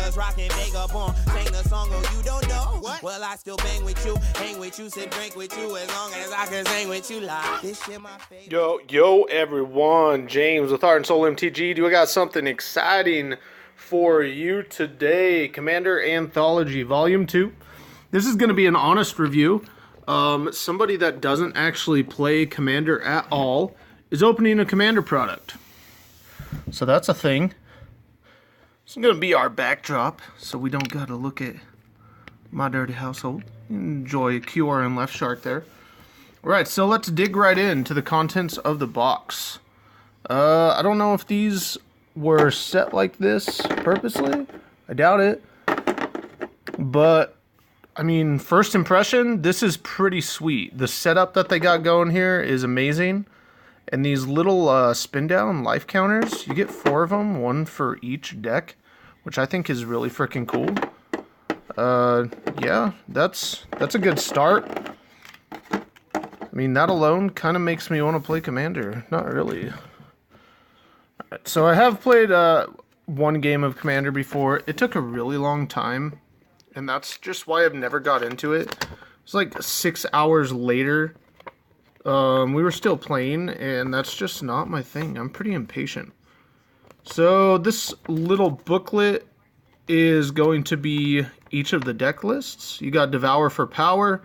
niggas rockin' vagabond. Sing the song, oh, you don't know? What? Well, I still bang with you, hang with you, sit drink with you, as long as I can sing with you live. This shit my favorite. Yo, everyone. James with Sol MTG. Do I got something exciting for you today? Commander Anthology Volume 2. This is going to be an honest review. Somebody that doesn't actually play Commander at all is opening a Commander product. So that's a thing. It's going to be our backdrop, so we don't got to look at my dirty household. Enjoy QRN Left Shark there. Alright, so let's dig right into the contents of the box. I don't know if these were set like this purposely. I doubt it. But, I mean, first impression, this is pretty sweet. The setup that they got going here is amazing. And these little spin down life counters, you get 4 of them, 1 for each deck, which I think is really freaking cool. Yeah, that's a good start. I mean, that alone kind of makes me want to play Commander. Not really. Alright, so I have played one game of Commander before. It took a really long time, and that's just why I've never got into it. It's like 6 hours later. We were still playing, and that's just not my thing. I'm pretty impatient. So this little booklet is going to be each of the deck lists. You got Devour for Power.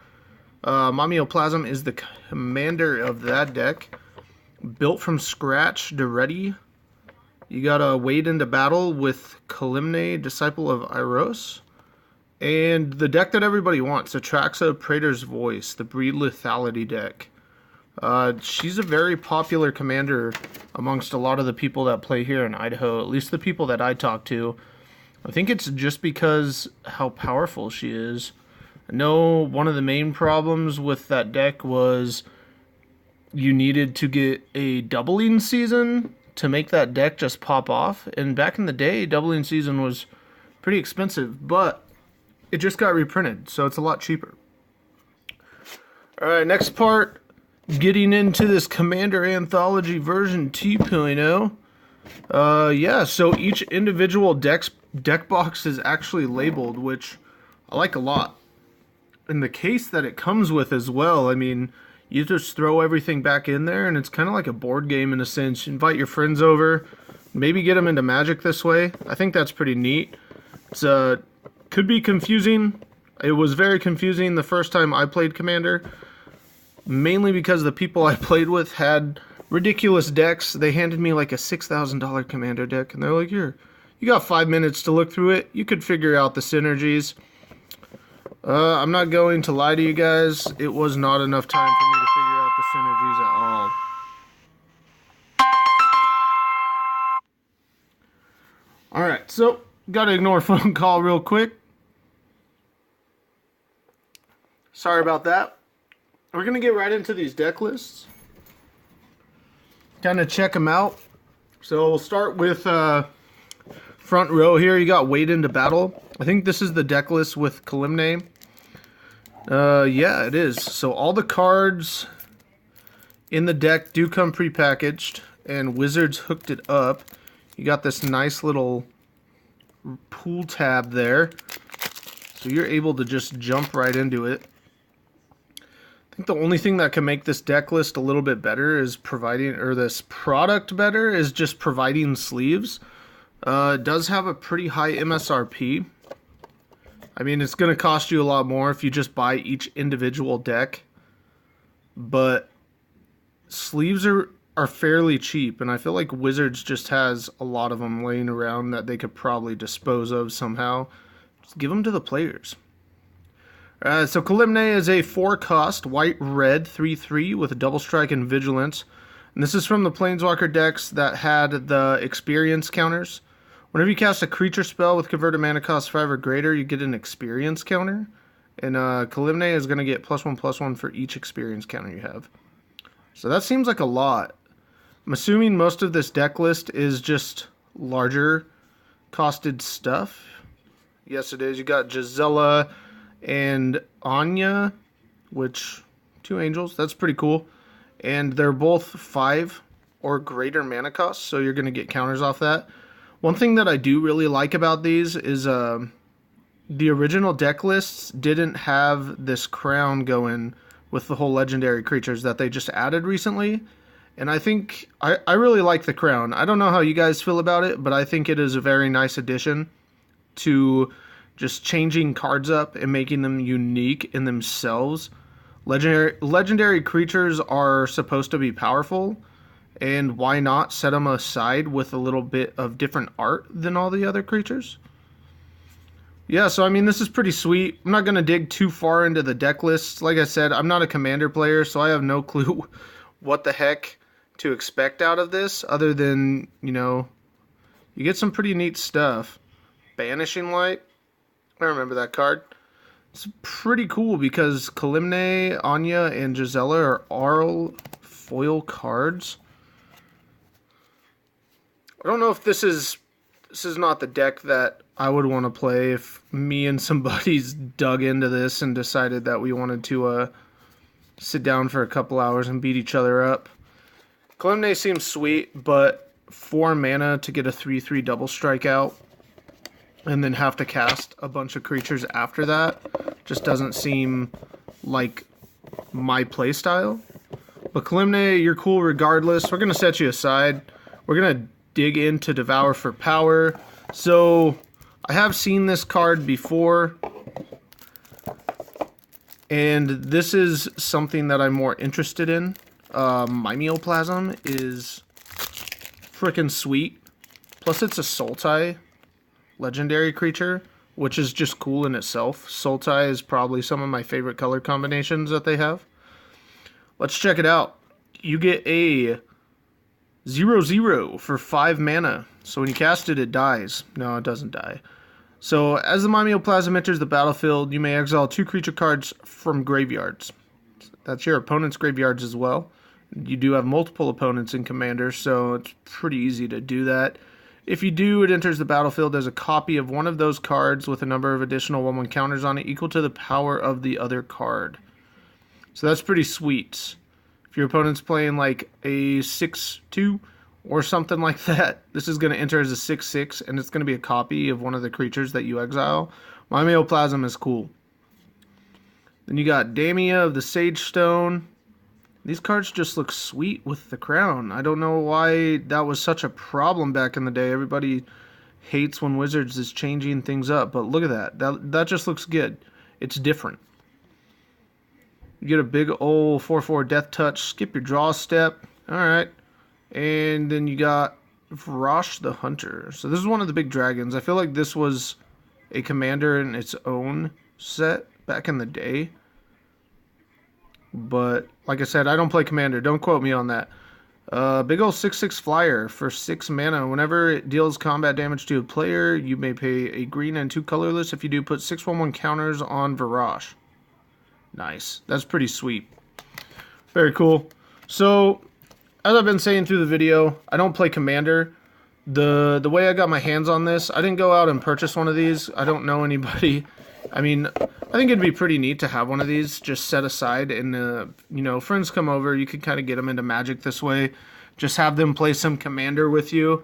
Momioplasm is the commander of that deck. Built from scratch to ready. You got a Wade into Battle with Kalimne, Disciple of Iros. And the deck that everybody wants, Atraxa, Praetor's Voice, the Breed Lethality deck. She's a very popular commander amongst a lot of the people that play here in Idaho, at least the people that I talk to. I think it's just because how powerful she is. I know one of the main problems with that deck was you needed to get a doubling season to make that deck just pop off. And back in the day, doubling season was pretty expensive, but it just got reprinted, so it's a lot cheaper. Alright, next part, getting into this Commander Anthology version 2.0. Yeah, so each individual deck box is actually labeled, which I like a lot. And the case that it comes with as well, I mean, you just throw everything back in there, and it's kind of like a board game in a sense. You invite your friends over, maybe get them into Magic this way. I think that's pretty neat. It's could be confusing. It was very confusing the first time I played Commander, mainly because the people I played with had ridiculous decks. They handed me like a $6,000 Commander deck, and they're like, here, you got 5 minutes to look through it. You could figure out the synergies. I'm not going to lie to you guys. It was not enough time for me to figure out the synergies at all. Alright, so gotta ignore a phone call real quick. Sorry about that. We're gonna get right into these deck lists. Kind of check them out. So we'll start with front row here. You got Wade into Battle. I think this is the deck list with Kalimne. Yeah, it is. So all the cards in the deck do come prepackaged, and Wizards hooked it up. You got this nice little pool tab there, so you're able to just jump right into it. I think the only thing that can make this deck list a little bit better is providing, or this product better, is just providing sleeves. It does have a pretty high MSRP. I mean, it's going to cost you a lot more if you just buy each individual deck, but sleeves are fairly cheap, and I feel like Wizards just has a lot of them laying around that they could probably dispose of somehow. Just give them to the players. So Kalimne is a 4-cost, white-red, 3/3 with a double strike and vigilance. And this is from the Planeswalker decks that had the experience counters. Whenever you cast a creature spell with converted mana cost 5 or greater, you get an experience counter. And Kalimne is going to get +1/+1 for each experience counter you have. So that seems like a lot. I'm assuming most of this deck list is just larger costed stuff. Yes, it is. You got Gisela and Anya, which, 2 angels. That's pretty cool. And they're both 5 or greater mana cost, so you're going to get counters off that. One thing that I do really like about these is the original deck lists didn't have this crown going with the whole legendary creatures that they just added recently. And I think I really like the crown. I don't know how you guys feel about it, but I think it is a very nice addition to just changing cards up and making them unique in themselves. Legendary creatures are supposed to be powerful, and why not set them aside with a little bit of different art than all the other creatures? Yeah, so I mean, this is pretty sweet. I'm not going to dig too far into the deck lists. Like I said, I'm not a Commander player, so I have no clue what the heck to expect out of this, other than, you know, you get some pretty neat stuff. Banishing Light, I remember that card. It's pretty cool because Kalimne, Anya, and Gisela are all foil cards. I don't know if this is not the deck that I would want to play if me and some buddies dug into this and decided that we wanted to sit down for a couple hours and beat each other up. Kalimne seems sweet, but 4 mana to get a 3/3 double strikeout and then have to cast a bunch of creatures after that just doesn't seem like my playstyle. But Kalimne, you're cool regardless. We're going to set you aside. We're going to dig into Devour for Power. So I have seen this card before, and this is something that I'm more interested in. Mimeoplasm is freaking sweet. Plus it's a Sultai legendary creature, which is just cool in itself. Sultai is probably some of my favorite color combinations that they have. Let's check it out. You get a 0/0 for 5 mana. So when you cast it, it dies. No, it doesn't die. So as the Mimeoplasm enters the battlefield, you may exile 2 creature cards from graveyards. That's your opponent's graveyards as well. You do have multiple opponents in Commander, so it's pretty easy to do that. If you do, it enters the battlefield as a copy of one of those cards with a number of additional 1/1 counters on it equal to the power of the other card. So that's pretty sweet. If your opponent's playing like a 6/2 or something like that, this is going to enter as a 6/6, and it's going to be a copy of one of the creatures that you exile. Mimeoplasm is cool. Then you got Damia of the Sage Stone. These cards just look sweet with the crown. I don't know why that was such a problem back in the day. Everybody hates when Wizards is changing things up, but look at that. That just looks good. It's different. You get a big old 4/4 Death Touch, skip your draw step. Alright. And then you got Vrosh the Hunter. So this is one of the big dragons. I feel like this was a commander in its own set back in the day. But, like I said, I don't play Commander. Don't quote me on that. Big ol' 6/6 flyer for 6 mana. Whenever it deals combat damage to a player, you may pay a green and 2 colorless. If you do, put 6/1/1 counters on Varash. Nice. That's pretty sweet. Very cool. So, as I've been saying through the video, I don't play Commander. The way I got my hands on this, I didn't go out and purchase one of these. I don't know anybody. I mean, I think it'd be pretty neat to have one of these just set aside and, you know, friends come over. You could kind of get them into Magic this way. Just have them play some Commander with you.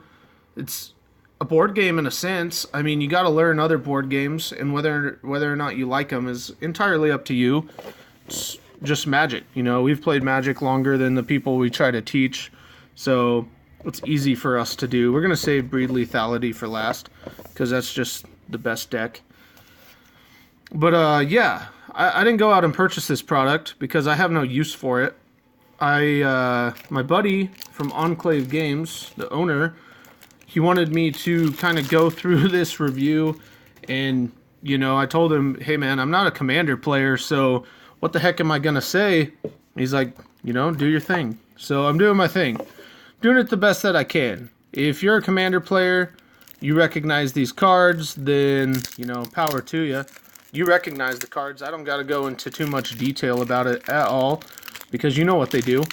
It's a board game in a sense. I mean, you got to learn other board games, and whether or not you like them is entirely up to you. It's just Magic. You know, we've played Magic longer than the people we try to teach, so it's easy for us to do. We're going to save Breed Lethality for last, because that's just the best deck. But, yeah, I didn't go out and purchase this product because I have no use for it. My buddy from Enclave Games, the owner, he wanted me to kind of go through this review, and, you know, I told him, hey, man, I'm not a Commander player, so what the heck am I going to say? He's like, you know, do your thing. So I'm doing my thing. Doing it the best that I can. If you're a Commander player, you recognize these cards, then, you know, power to you. You recognize the cards. I don't got to go into too much detail about it at all, because you know what they do.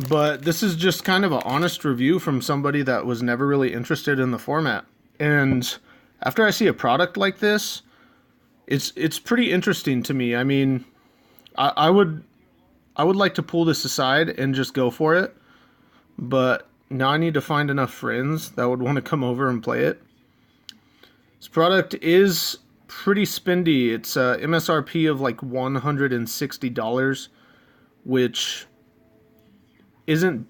But this is just kind of an honest review from somebody that was never really interested in the format. And after I see a product like this, it's pretty interesting to me. I mean, I would like to pull this aside and just go for it. But, Now I need to find enough friends that would want to come over and play it. This product is pretty spendy. It's MSRP of like $160, which isn't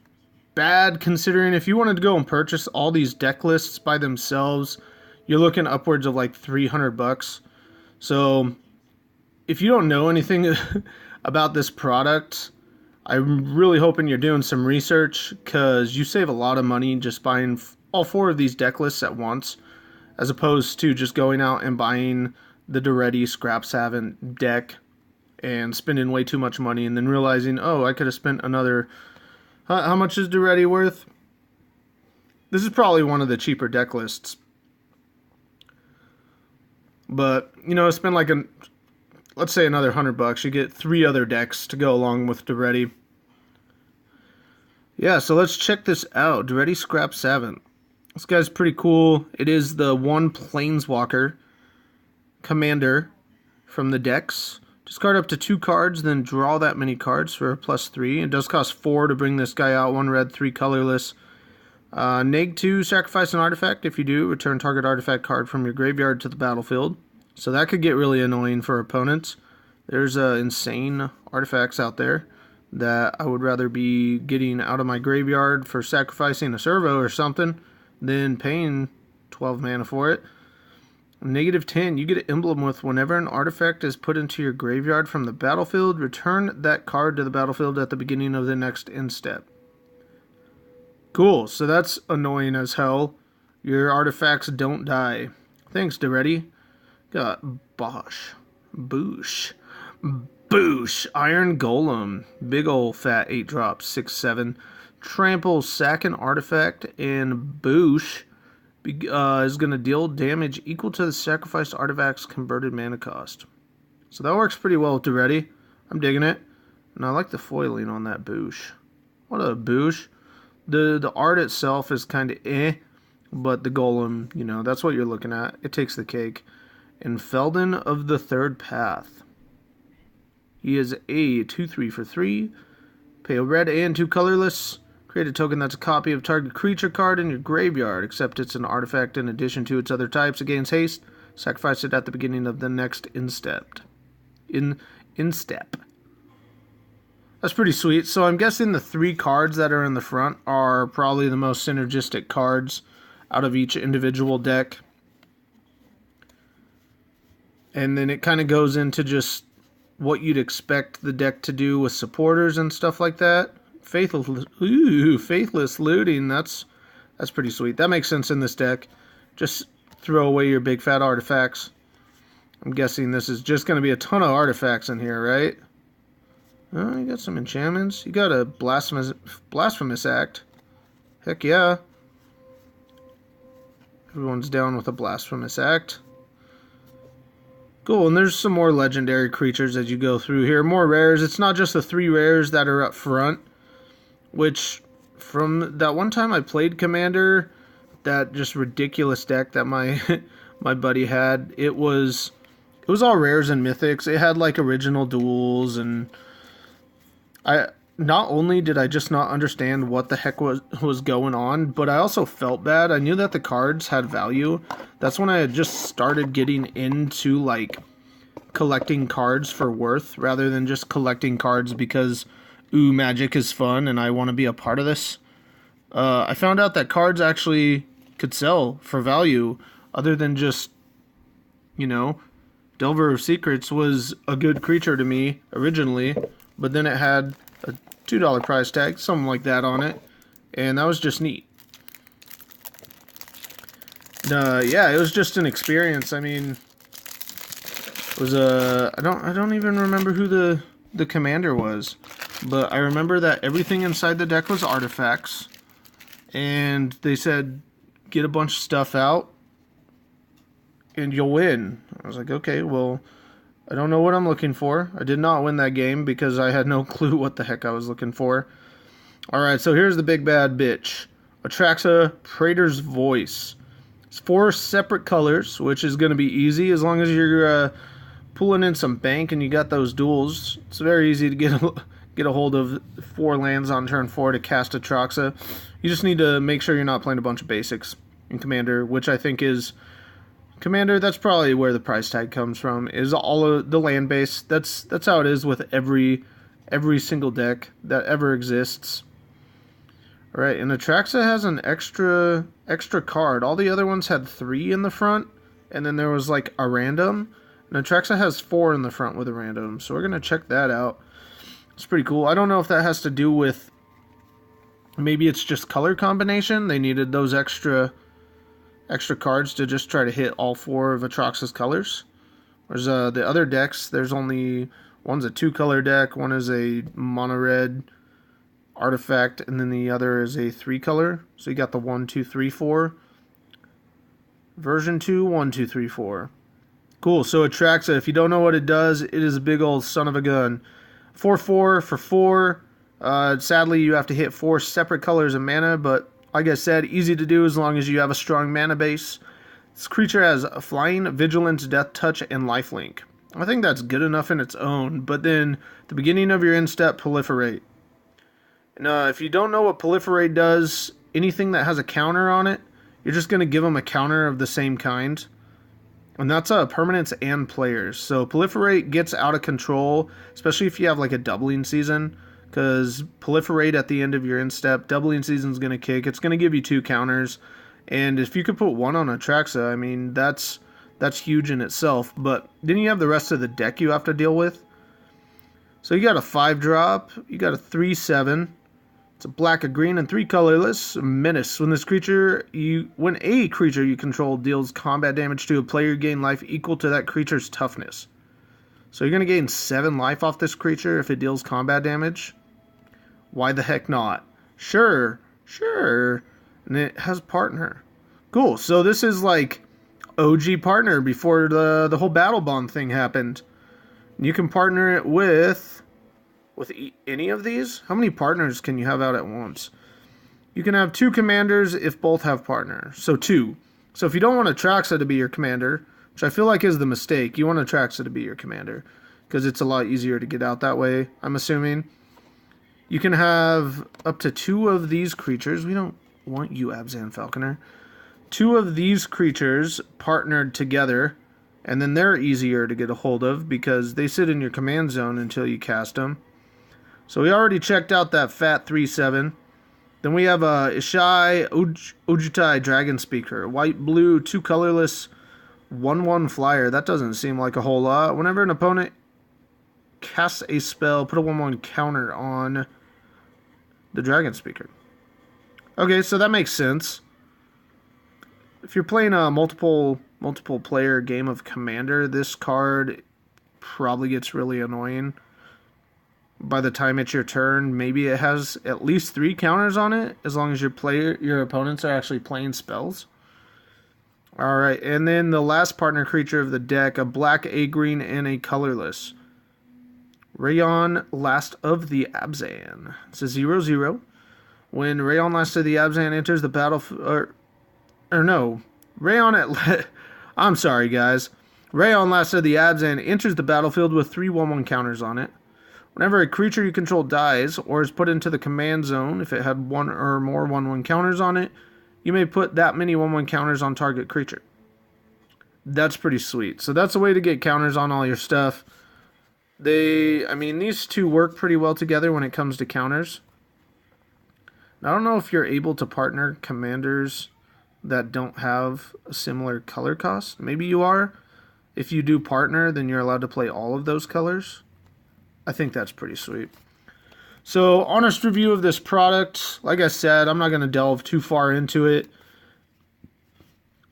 bad considering if you wanted to go and purchase all these deck lists by themselves, you're looking upwards of like $300. So if you don't know anything about this product, I'm really hoping you're doing some research, because you save a lot of money just buying all 4 of these deck lists at once, as opposed to just going out and buying the Duretti Scrap Savant deck and spending way too much money and then realizing, oh, I could have spent another... How much is Duretti worth? This is probably one of the cheaper deck lists. But, you know, spend like let's say another $100. You get 3 other decks to go along with Duretti. Yeah, so let's check this out. Duretti Scrap Savant. This guy's pretty cool. It is the one Planeswalker commander from the decks. Discard up to 2 cards, then draw that many cards for a +3. It does cost 4 to bring this guy out. 1 red, 3 colorless. Neg 2, sacrifice an artifact. If you do, return target artifact card from your graveyard to the battlefield. So that could get really annoying for opponents. There's insane artifacts out there that I would rather be getting out of my graveyard for sacrificing a servo or something than paying 12 mana for it. -10, you get an emblem with whenever an artifact is put into your graveyard from the battlefield, return that card to the battlefield at the beginning of the next end step. Cool, so that's annoying as hell. Your artifacts don't die. Thanks, Duretti. Got Boosh, Iron Golem, big ol' fat 8 drops, 6/7. Trample, sack an artifact, and Boosh is going to deal damage equal to the sacrificed artifact's converted mana cost. So that works pretty well with Duretti. I'm digging it. And I like the foiling on that Boosh. What a Boosh. The art itself is kind of but the Golem, you know, that's what you're looking at. It takes the cake. And Felden of the Third Path. He is a 2/3 for 3. Pay a red and 2 colorless. Create a token that's a copy of target creature card in your graveyard, except it's an artifact in addition to its other types. It gains haste. Sacrifice it at the beginning of the next instep. That's pretty sweet. So I'm guessing the 3 cards that are in the front are probably the most synergistic cards out of each individual deck. And then it kind of goes into just what you'd expect the deck to do with supporters and stuff like that. Faithless Looting, that's pretty sweet. That makes sense in this deck. Just throw away your big fat artifacts. I'm guessing this is just going to be a ton of artifacts in here, right? Oh, you got some enchantments. You got a blasphemous act. Heck yeah. Everyone's down with a blasphemous act. Cool, and there's some more legendary creatures as you go through here. More rares. It's not just the 3 rares that are up front, which from that one time I played Commander, that just ridiculous deck that my my buddy had, it was all rares and mythics. It had like original duels, and not only did I just not understand what the heck was going on, but I also felt bad. I knew that the cards had value. That's when I had just started getting into like collecting cards for worth rather than just collecting cards because, ooh, Magic is fun and I want to be a part of this. I found out that cards actually could sell for value other than just, you know, Delver of Secrets was a good creature to me originally, but then it had a $2 price tag, something like that on it, and that was just neat. Yeah, it was just an experience. I mean, it was I don't even remember who the commander was, but I remember that everything inside the deck was artifacts, and they said get a bunch of stuff out and you'll win. I was like, okay, well, I don't know what I'm looking for. I did not win that game because I had no clue what the heck I was looking for. Alright, so here's the big bad bitch. Atraxa Praetor's Voice. It's 4 separate colors, which is going to be easy as long as you're pulling in some bank and you got those duels. It's very easy to get a hold of 4 lands on turn 4 to cast Atraxa. You just need to make sure you're not playing a bunch of basics in Commander, which I think is... Commander, that's probably where the price tag comes from, is all of the land base. That's how it is with every single deck that ever exists. Alright, and Atraxa has an extra card. All the other ones had 3 in the front, and then there was like a random. And Atraxa has 4 in the front with a random, so we're going to check that out. It's pretty cool. I don't know if that has to do with... Maybe it's just color combination. They needed those extra cards to just try to hit all 4 of Atraxa's colors. Whereas the other decks, there's only... One's a 2-color deck, one is a mono-red artifact, and then the other is a 3-color. So you got the 1, 2, 3, 4. Version 2, 1, 2, 3, 4. Cool, so Atraxa, if you don't know what it does, it is a big old son of a gun. 4/4 for 4. Sadly, you have to hit 4 separate colors of mana, but like I said, easy to do as long as you have a strong mana base. This creature has Flying, Vigilance, Death Touch, and Lifelink. I think that's good enough in its own, but then at the beginning of your end step, Proliferate. And if you don't know what Proliferate does, anything that has a counter on it, you're just going to give them a counter of the same kind. And that's permanents and players. So Proliferate gets out of control, especially if you have like a doubling season. Because Proliferate at the end of your end step, doubling season is going to kick. It's going to give you 2 counters. And if you could put 1 on Atraxa, I mean, that's huge in itself. But then you have the rest of the deck you have to deal with. So you got a 5-drop. You got a 3/7. It's a black, a green, and 3 colorless. Menace. When a creature you control deals combat damage to a player, you gain life equal to that creature's toughness. So you're going to gain 7 life off this creature if it deals combat damage. Why the heck not? Sure. And it has partner. Cool. So this is like OG partner before the whole battle bond thing happened. You can partner it with any of these. How many partners can you have out at once? You can have 2 commanders if both have partner. So 2. So if you don't want Atraxa to be your commander, which I feel like is the mistake, you want Atraxa to be your commander because it's a lot easier to get out that way, I'm assuming. You can have up to 2 of these creatures. We don't want you, Abzan Falconer. 2 of these creatures partnered together, and then they're easier to get a hold of because they sit in your command zone until you cast them. So we already checked out that fat 3/7. Then we have Ishai Ojutai Dragon Speaker. White, blue, 2 colorless, 1/1 flyer. That doesn't seem like a whole lot. Whenever an opponent casts a spell, put a 1/1 counter on the Dragon Speaker. Okay, so that makes sense. If you're playing a multiple player game of Commander, this card probably gets really annoying. By the time it's your turn, maybe it has at least 3 counters on it, as long as your opponents are actually playing spells. Alright, and then the last partner creature of the deck, a black, a green, and a colorless. Rayon, Last of the Abzan. It's a 0/0. When Rayon, Last of the Abzan enters the battlefield... I'm sorry, guys. Rayon, Last of the Abzan enters the battlefield with 3 1/1 counters on it. Whenever a creature you control dies or is put into the command zone, if it had 1 or more 1/1 counters on it, you may put that many 1/1 counters on target creature. That's pretty sweet. So that's a way to get counters on all your stuff. These 2 work pretty well together when it comes to counters. I don't know if you're able to partner commanders that don't have a similar color cost. Maybe you are. If you do partner, then you're allowed to play all of those colors. I think that's pretty sweet. So, honest review of this product. Like I said, I'm not going to delve too far into it.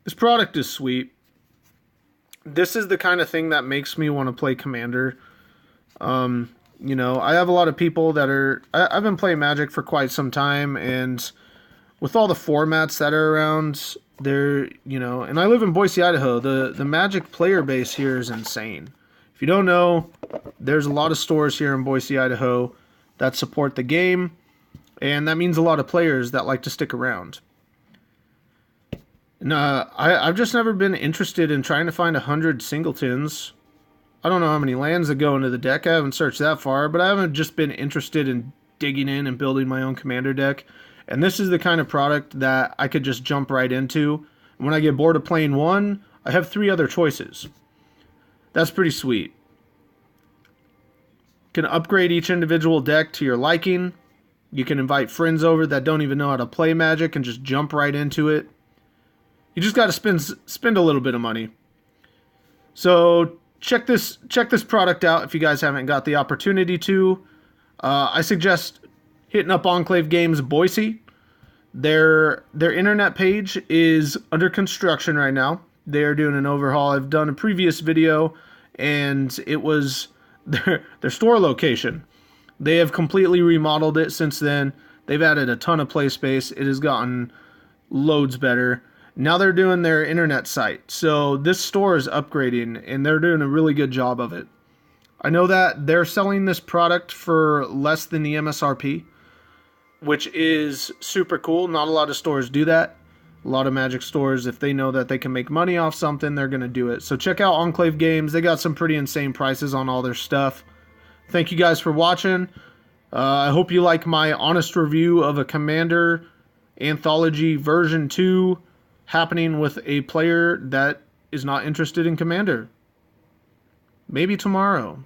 This product is sweet. This is the kind of thing that makes me want to play Commander. I have a lot of people that are... I've been playing Magic for quite some time, and with all the formats that are around, and I live in Boise, Idaho. The Magic player base here is insane. If you don't know, there's a lot of stores here in Boise, Idaho that support the game, and that means a lot of players that like to stick around. And I've just never been interested in trying to find 100 singletons I don't know how many lands that go into the deck. I haven't searched that far, but I haven't just been interested in digging in and building my own commander deck. And this is the kind of product that I could just jump right into. When I get bored of playing one, I have 3 other choices. That's pretty sweet. You can upgrade each individual deck to your liking. You can invite friends over that don't even know how to play Magic and just jump right into it. You just got to spend a little bit of money. So check this product out if you guys haven't got the opportunity to. I suggest hitting up Enclave Games Boise. Their internet page is under construction right now. They're doing an overhaul. I've done a previous video, and it was their store location. They have completely remodeled it since then. They've added a ton of play space. It has gotten loads better. Now they're doing their internet site. So this store is upgrading, and they're doing a really good job of it. I know that they're selling this product for less than the MSRP, which is super cool. Not a lot of stores do that. A lot of Magic stores, if they know that they can make money off something, they're going to do it. So check out Enclave Games. They got some pretty insane prices on all their stuff. Thank you guys for watching. I hope you like my honest review of a Commander Anthology version 2 happening with a player that is not interested in Commander. Maybe tomorrow.